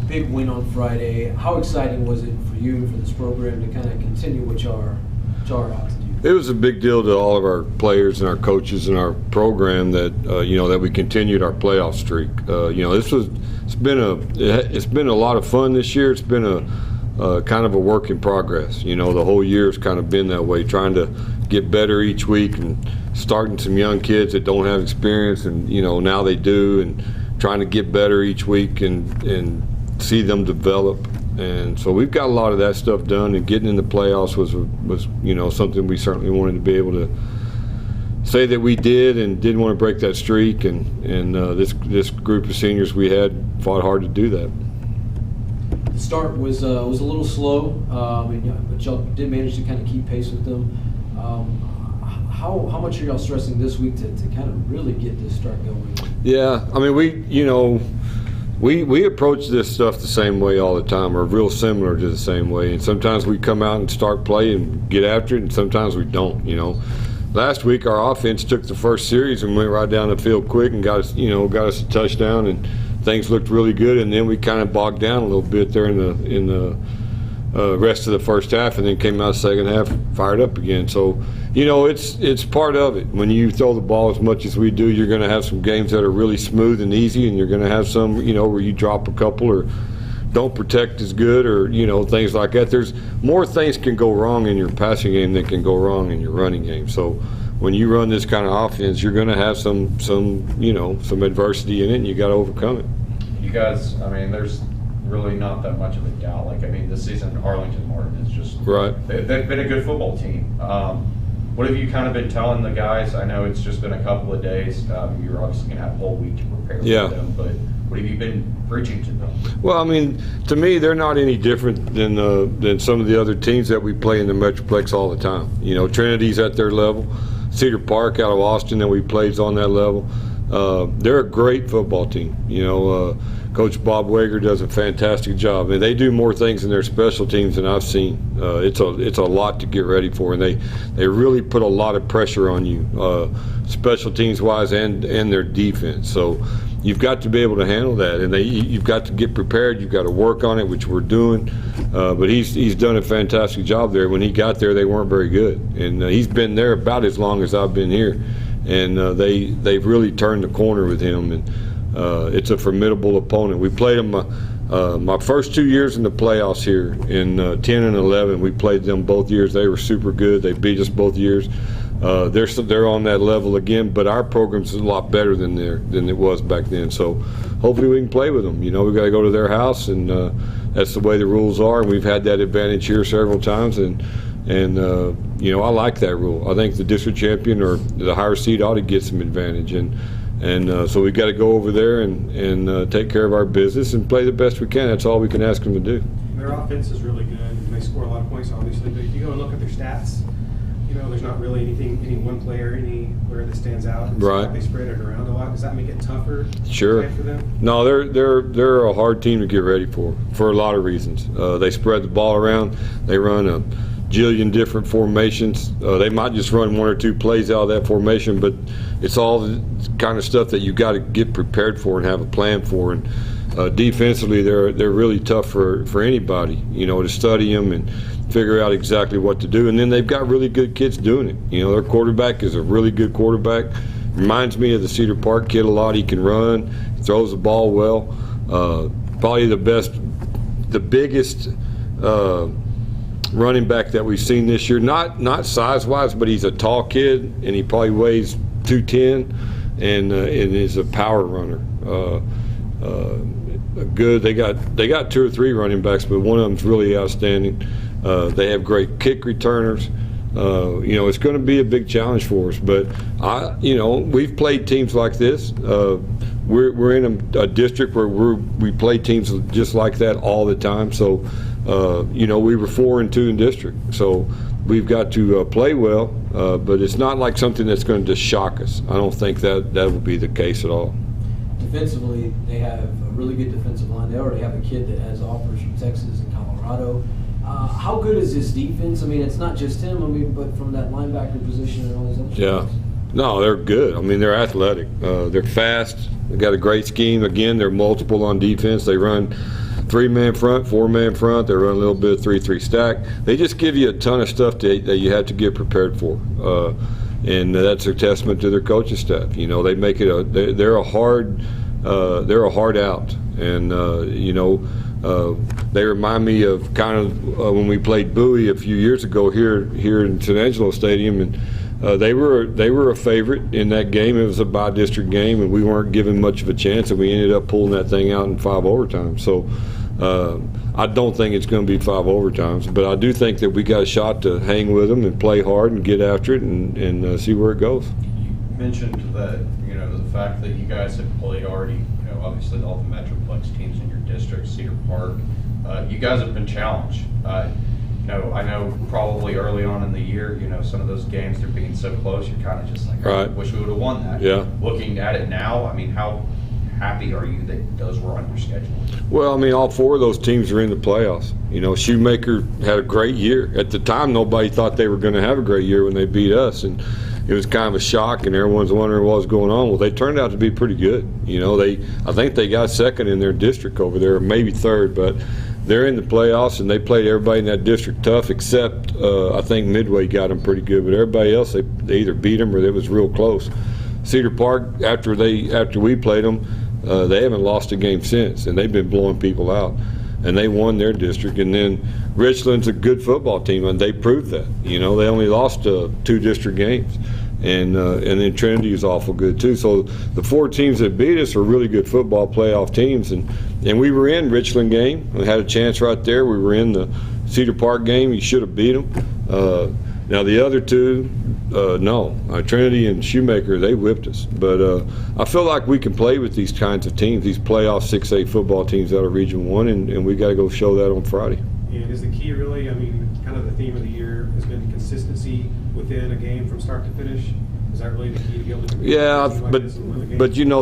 Big win on Friday. How exciting was it for you, for this program, to kind of continue what y'all are out to do? It was a big deal to all of our players and our coaches and our program that that we continued our playoff streak. It's been a lot of fun this year. It's been a kind of a work in progress. The whole year's kind of been that way, trying to get better each week and starting some young kids that don't have experience, and now they do, and trying to get better each week and see them develop. And so we've got a lot of that stuff done, and getting in the playoffs was something we certainly wanted to be able to say that we did, and didn't want to break that streak. And this group of seniors we had fought hard to do that. The start was a little slow, but y'all did manage to kind of keep pace with them. How much are y'all stressing this week to kind of really get this start going? Yeah, we approach this stuff the same way all the time, or real similar to the same way. And sometimes we come out and start play and get after it, and sometimes we don't. Last week our offense took the first series and went right down the field quick and got us a touchdown, and things looked really good. And then we kind of bogged down a little bit there in the rest of the first half, and then came out the second half fired up again. So it's part of it. When you throw the ball as much as we do, you're going to have some games that are really smooth and easy, and you're going to have some where you drop a couple or don't protect as good, or things like that. There's more things can go wrong in your passing game than can go wrong in your running game. So when you run this kind of offense, you're going to have some adversity in it, and you got to overcome it. You guys, there's really not that much of a doubt. This season Arlington Martin is just right. They've been a good football team. What have you kind of been telling the guys? I know it's just been a couple of days. You're obviously going to have a whole week to prepare for them, but what have you been preaching to them? Well, to me, they're not any different than some of the other teams that we play in the Metroplex all the time. Trinity's at their level. Cedar Park out of Austin that we played on that level. They're a great football team. Coach Bob Wager does a fantastic job, and they do more things in their special teams than I've seen. It's a lot to get ready for, and they really put a lot of pressure on you, special teams wise and their defense. So you've got to be able to handle that, and you've got to get prepared. You've got to work on it, which we're doing. But he's done a fantastic job there. When he got there, they weren't very good, and he's been there about as long as I've been here, and they've really turned the corner with him. And it's a formidable opponent. We played them my first 2 years in the playoffs here in 10 and 11. We played them both years. They were super good. They beat us both years. They're on that level again, but our program's a lot better than it was back then. So hopefully we can play with them. We've got to go to their house, and that's the way the rules are. And we've had that advantage here several times, and I like that rule. I think the district champion or the higher seed ought to get some advantage, and so we've got to go over there and take care of our business and play the best we can. That's all we can ask them to do. Their offense is really good, and they score a lot of points, obviously. But if you go and look at their stats, there's not really any one player anywhere that stands out. Right. They spread it around a lot. Does that make it tougher? Sure. To play for them? No, they're a hard team to get ready for a lot of reasons. They spread the ball around. They run a jillion different formations. They might just run one or two plays out of that formation, but it's all the kind of stuff that you got to get prepared for and have a plan for. And defensively, they're really tough for anybody, to study them and figure out exactly what to do. And then they've got really good kids doing it. Their quarterback is a really good quarterback. Reminds me of the Cedar Park kid a lot. He can run, throws the ball well. Probably the biggest running back that we've seen this year. Not size-wise, but he's a tall kid, and he probably weighs 210, and is a power runner. Good. They got 2 or 3 running backs, but one of them's really outstanding. They have great kick returners. It's going to be a big challenge for us, but we've played teams like this. We're in a district where we play teams just like that all the time. So we were 4-2 in district, so we've got to play well. But it's not like something that's going to just shock us. I don't think that will be the case at all. Defensively, they have a really good defensive line. They already have a kid that has offers from Texas and Colorado. How good is this defense? It's not just him, but from that linebacker position and all these other Yeah. spots. No, they're good. I mean, they're athletic. They're fast. They got a great scheme. Again, they're multiple on defense. They run 3-man front, 4-man front. They run a little bit of 3-3 stack. They just give you a ton of stuff that you have to get prepared for. And that's a testament to their coaching staff. You know, they make it they're a hard out. And they remind me of kind of when we played Bowie a few years ago here in San Angelo Stadium, and they were a favorite in that game. It was a by-district game, and we weren't given much of a chance, and we ended up pulling that thing out in 5 overtimes. So I don't think it's going to be 5 overtimes, but I do think that we got a shot to hang with them and play hard and get after it and see where it goes. You mentioned that, the fact that you guys have played already, obviously all the Metroplex teams in your district, Cedar Park, you guys have been challenged. I know probably early on in the year, some of those games, they're being so close, you're kind of just like, right. I wish we would have won that. Yeah. Looking at it now, I mean, how happy are you that those were on your schedule? Well, I mean, all 4 of those teams are in the playoffs. Shoemaker had a great year. At the time, nobody thought they were going to have a great year when they beat us, and it was kind of a shock, and everyone's wondering what was going on. Well, they turned out to be pretty good. I think they got second in their district over there, maybe third, but they're in the playoffs, and they played everybody in that district tough, except I think Midway got them pretty good. But everybody else, they either beat them or it was real close. Cedar Park, after we played them, they haven't lost a game since, and they've been blowing people out. And they won their district. And then Richland's a good football team, and they proved that. They only lost 2 district games. And then Trinity is awful good too. So the 4 teams that beat us are really good football playoff teams. And we were in Richland game. We had a chance right there. We were in the Cedar Park game. You should have beat them. Now the other 2, no. Trinity and Shoemaker, they whipped us. But I feel like we can play with these kinds of teams, these playoff 6A football teams out of Region 1, and we got to go show that on Friday. And is the key really, kind of the theme of the year has been consistency within a game from start to finish? Is that really the key to be able to compete? Yeah, like but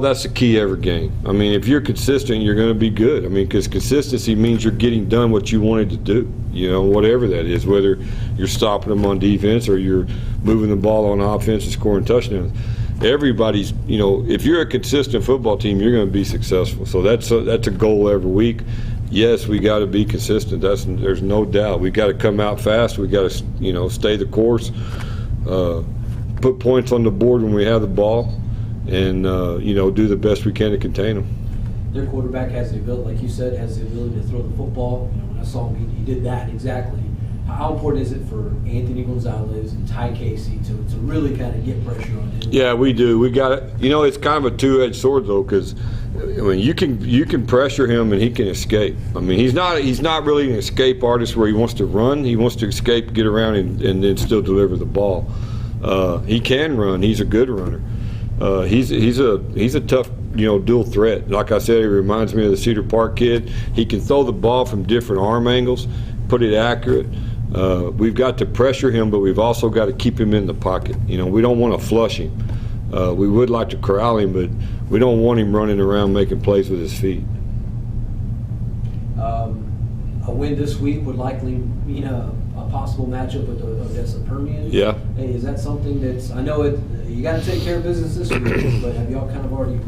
that's the key every game. If you're consistent, you're going to be good. Because consistency means you're getting done what you wanted to do, whatever that is, whether you're stopping them on defense or you're moving the ball on offense and scoring touchdowns. Everybody's, if you're a consistent football team, you're going to be successful. So that's a goal every week. Yes, we got to be consistent. There's no doubt. We got to come out fast. We got to, stay the course. Put points on the board when we have the ball, and do the best we can to contain them. Their quarterback has the ability, like you said, has the ability to throw the football. When I saw him, he did that exactly. How important is it for Anthony Gonzalez and Ty Casey to really kind of get pressure on him? Yeah, we do. We got it. It's kind of a two-edged sword though, because you can pressure him and he can escape. He's not really an escape artist where he wants to run. He wants to escape, get around, and then still deliver the ball. He can run. He's a good runner. He's a tough, dual threat. Like I said, he reminds me of the Cedar Park kid. He can throw the ball from different arm angles, put it accurate. We've got to pressure him, but we've also got to keep him in the pocket. We don't want to flush him. We would like to corral him, but we don't want him running around making plays with his feet. A win this week would likely mean a possible matchup against the Permian. Yeah. Hey, is that something that's? I know you got to take care of business this week, but have y'all kind of already?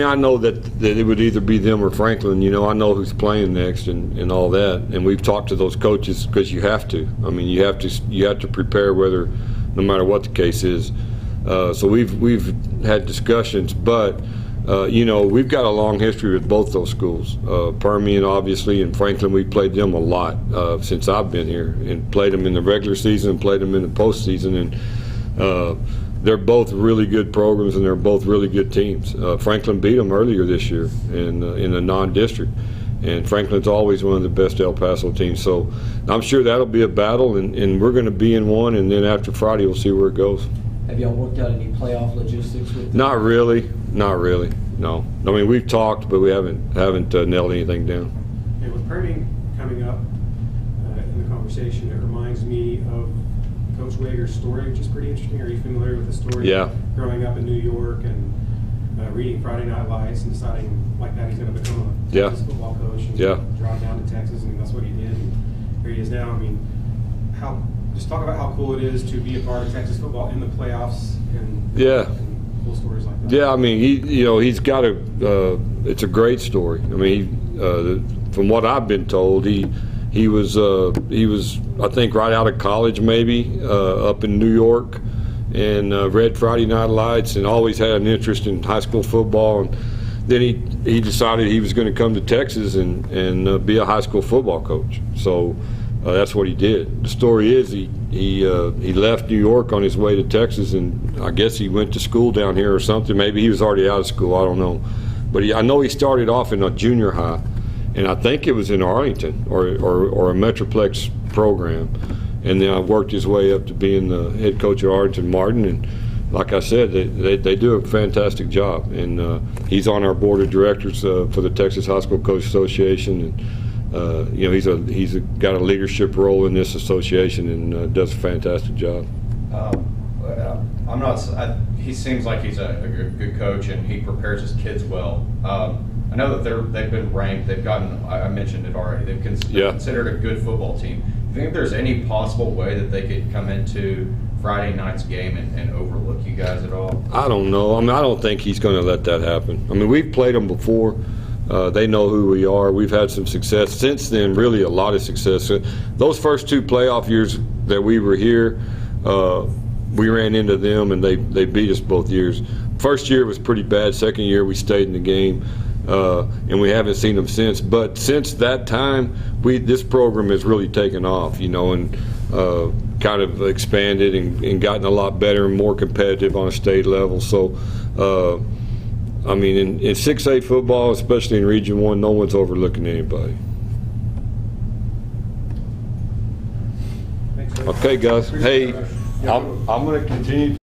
I know that it would either be them or Franklin. I know who's playing next and all that, and we've talked to those coaches because you have to. You have to prepare whether, no matter what the case is. So we've had discussions, but. We've got a long history with both those schools. Permian, obviously, and Franklin, we played them a lot since I've been here, and played them in the regular season and played them in the postseason. And they're both really good programs, and they're both really good teams. Franklin beat them earlier this year in the non-district, and Franklin's always one of the best El Paso teams. So I'm sure that'll be a battle, and we're going to be in one, and then after Friday, we'll see where it goes. Have y'all worked out any playoff logistics with them? Not really. No. We've talked, but we haven't nailed anything down. And with Permian coming up in the conversation, it reminds me of Coach Wager's story, which is pretty interesting. Are you familiar with the story? Yeah. Growing up in New York and reading Friday Night Lights and deciding like that he's going to become a Texas football coach and drive down to Texas, and that's what he did. And here he is now. How Just talk about how cool it is to be a part of Texas football in the playoffs and Yeah. and cool stories like that. Yeah, I mean, he's got it's a great story. I mean, from what I've been told, he was I think right out of college maybe up in New York, and read Friday Night Lights and always had an interest in high school football. And then he decided he was going to come to Texas and be a high school football coach. So that's what he did. The story is he left New York on his way to Texas, and I guess he went to school down here or something. Maybe he was already out of school. I don't know. But I know he started off in a junior high, and I think it was in Arlington or a Metroplex program. And then I worked his way up to being the head coach at Arlington Martin. And like I said, they do a fantastic job. And he's on our board of directors for the Texas High School Coach Association. And he's got a leadership role in this association and does a fantastic job. He seems like he's a good coach, and he prepares his kids well. I know that they've been ranked. They've gotten. I mentioned it already. They're considered a good football team. Do you think there's any possible way that they could come into Friday night's game and overlook you guys at all? I don't know. I mean, I don't think he's going to let that happen. I mean, we've played them before. They know who we are. We've had some success since then. Really, a lot of success. Those first 2 playoff years that we were here, we ran into them and they beat us both years. First year was pretty bad. Second year we stayed in the game, and we haven't seen them since. But since that time, this program has really taken off, and kind of expanded and gotten a lot better and more competitive on a state level. So, I mean, in 6A football, especially in Region 1, no one's overlooking anybody. Okay, guys. Hey, I'm going to continue.